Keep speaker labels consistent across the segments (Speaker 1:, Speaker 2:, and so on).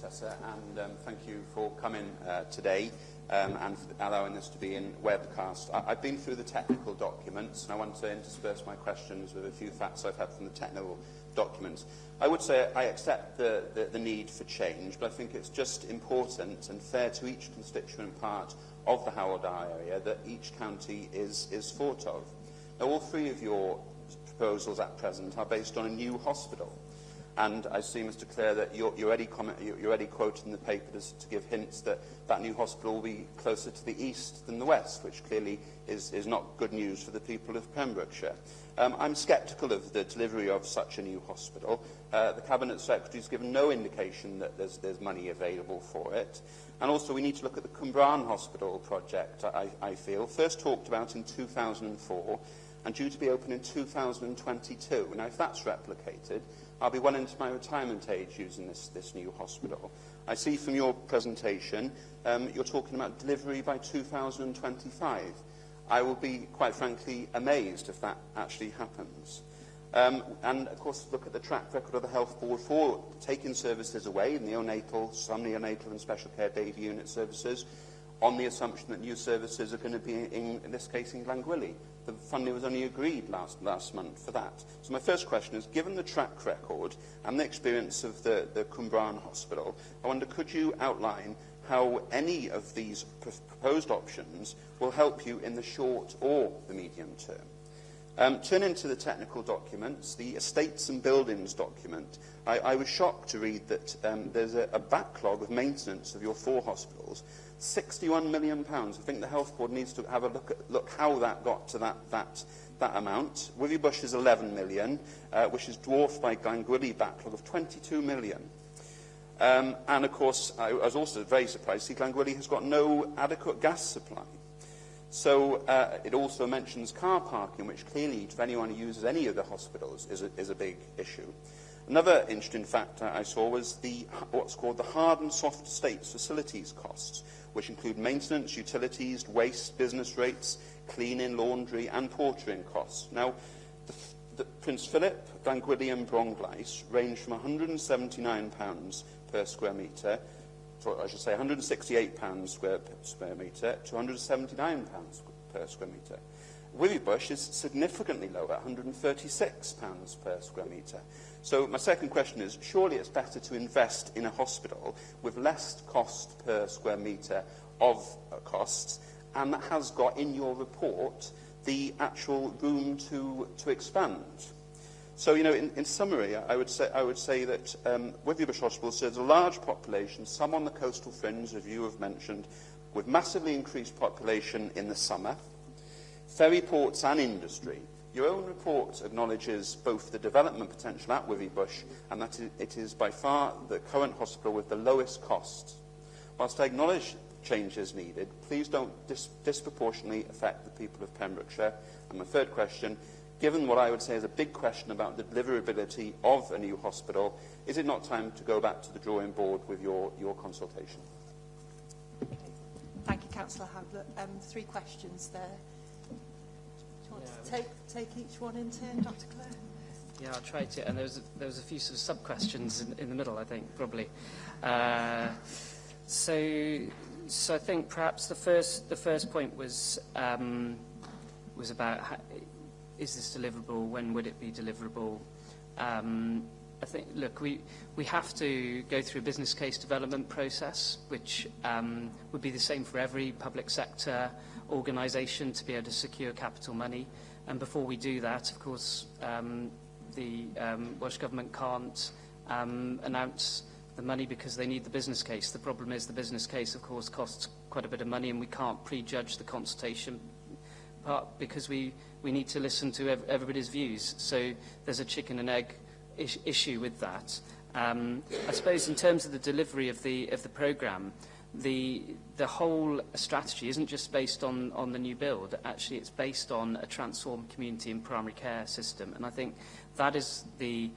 Speaker 1: Tessa, and thank you for coming today and for allowing this to be in webcast. I've been through the technical documents, and I want to intersperse my questions with a few facts I've had from the technical documents. I would say I accept the need for change, but I think it's just important and fair to each constituent part of the Hywel Dda area that each county is thought of. Now, all three of your proposals at present are based on a new hospital. And I see, Mr Clare, that you're already quoted in the paper to give hints that that new hospital will be closer to the east than the west, which clearly is not good news for the people of Pembrokeshire. I'm sceptical of the delivery of such a new hospital. The Cabinet Secretary has given no indication that there's money available for it. And also we need to look at the Cwmbran Hospital project, I feel, first talked about in 2004 and due to be open in 2022. Now, if that's replicated, I'll be well into my retirement age using this new hospital. I see from your presentation you're talking about delivery by 2025. I will be, quite frankly, amazed if that actually happens. And, of course, look at the track record of the Health Board for taking services away, neonatal, some neonatal and special care baby unit services, on the assumption that new services are going to be, in this case, in Glangwili. The funding was only agreed last month for that. So my first question is, given the track record and the experience of the Cwmbran Hospital, I wonder, could you outline how any of these proposed options will help you in the short or the medium term? Turning to the technical documents, the Estates and Buildings document, I was shocked to read that there's a backlog of maintenance of your 4 hospitals. £61 million. I think the Health Board needs to have a look how that got to that amount. Withybush is 11 million, which is dwarfed by Glangwili backlog of 22 million. And of course, I was also very surprised to see Glangwili has got no adequate gas supply. So it also mentions car parking, which clearly, to anyone who uses any of the hospitals, is a big issue. Another interesting fact I saw was what's called the hard and soft estates facilities costs, which include maintenance, utilities, waste, business rates, cleaning, laundry and portering costs. Now, the Prince Philip, Glangwili and Bronglais range from £179 per square metre, I should say £168 per square metre to £179 per square metre. Withybush is significantly lower, £136 per square metre. So my second question is, surely it's better to invest in a hospital with less cost per square metre of costs, and that has got in your report the actual room to expand. So, you know, in summary, I would say that Withybush Hospital serves a large population, some on the coastal fringe, as you have mentioned, with massively increased population in the summer, ferry ports and industry. Your own report acknowledges both the development potential at Withybush and that it is by far the current hospital with the lowest costs. Whilst I acknowledge changes needed, please don't disproportionately affect the people of Pembrokeshire. And my third question, given what I would say is a big question about the deliverability of a new hospital, is it not time to go back to the drawing board with your consultation?
Speaker 2: Okay. Thank you, Councillor Howlett. 3 questions there. Take each one in turn, Dr. Clare?
Speaker 3: Yeah, I'll try to. And there was a few sort of sub-questions in the middle, I think, probably. So I think perhaps the first point was about is this deliverable? When would it be deliverable? I think, look, we have to go through a business case development process, which would be the same for every public sector organisation to be able to secure capital money. And before we do that, of course, the Welsh Government can't announce the money because they need the business case. The problem is the business case, of course, costs quite a bit of money, and we can't prejudge the consultation part because we need to listen to everybody's views. So there's a chicken and egg issue with that. I suppose in terms of the delivery of the programme, the whole strategy isn't just based on the new build. Actually, it's based on a transformed community and primary care system. And I think that is the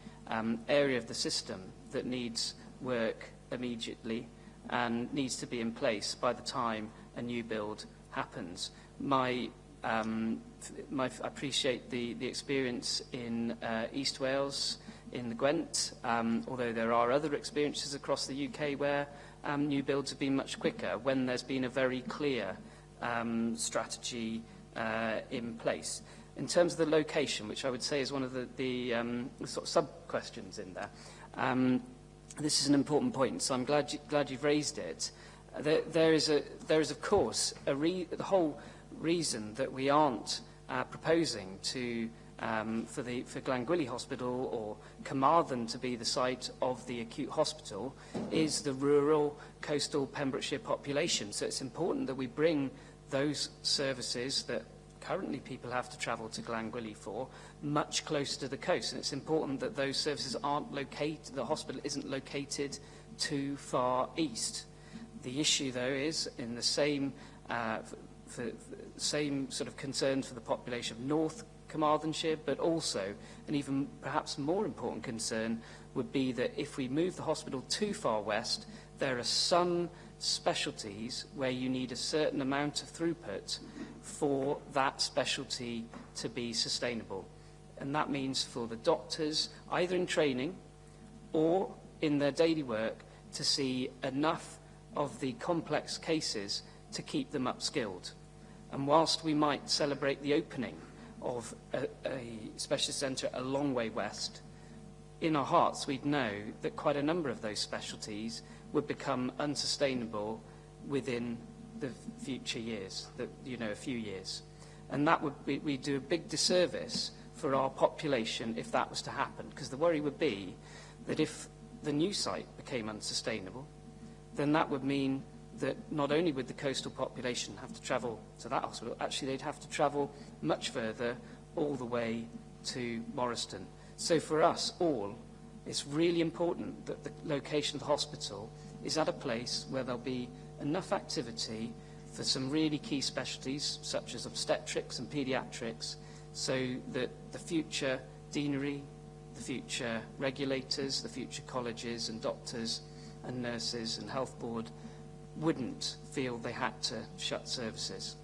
Speaker 3: area of the system that needs work immediately and needs to be in place by the time a new build happens. I appreciate the experience in East Wales in the Gwent, although there are other experiences across the UK where new builds have been much quicker when there's been a very clear strategy in place. In terms of the location, which I would say is one of the sort of sub-questions in there, this is an important point, so I'm glad you've raised it. There is, of course, the whole reason that we aren't proposing to for Glangwili Hospital or Carmarthen to be the site of the acute hospital is the rural coastal Pembrokeshire population. So it's important that we bring those services that currently people have to travel to Glangwili for much closer to the coast. And it's important that those services aren't located, the hospital isn't located too far east. The issue, though, is in the same same sort of concern for the population of North Carmarthenshire, but also, and even perhaps more important concern, would be that if we move the hospital too far west, there are some specialties where you need a certain amount of throughput for that specialty to be sustainable. And that means for the doctors, either in training or in their daily work, to see enough of the complex cases to keep them upskilled. And whilst we might celebrate the opening of a specialist centre a long way west, in our hearts we'd know that quite a number of those specialties would become unsustainable within the future years, a few years. And that would be, we'd do a big disservice for our population if that was to happen, because the worry would be that if the new site became unsustainable, then that would mean that not only would the coastal population have to travel to that hospital, actually they'd have to travel much further all the way to Morriston. So for us all, it's really important that the location of the hospital is at a place where there'll be enough activity for some really key specialties, such as obstetrics and paediatrics, so that the future deanery, the future regulators, the future colleges and doctors and nurses and health board wouldn't feel they had to shut services.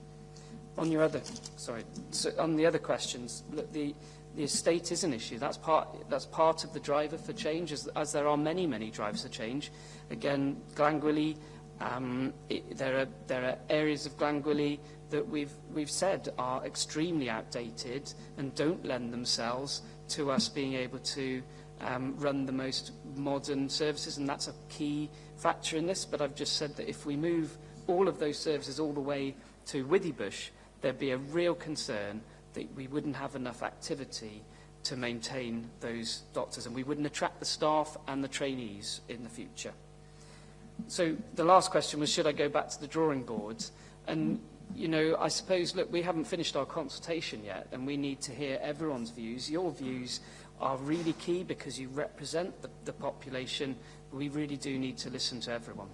Speaker 3: On your other, on the other questions, look, the estate is an issue. That's part of the driver for change, as there are many, many drivers for change. Again, Glangwili, there are areas of Glangwili that we've said are extremely outdated and don't lend themselves to us being able to run the most modern services, and that's a key factor in this. But I've just said that if we move all of those services all the way to Withybush, there'd be a real concern that we wouldn't have enough activity to maintain those doctors, and we wouldn't attract the staff and the trainees in the future. So the last question was, should I go back to the drawing boards? And, I suppose, look, we haven't finished our consultation yet, and we need to hear everyone's views. Your views are really key because you represent the population. We really do need to listen to everyone.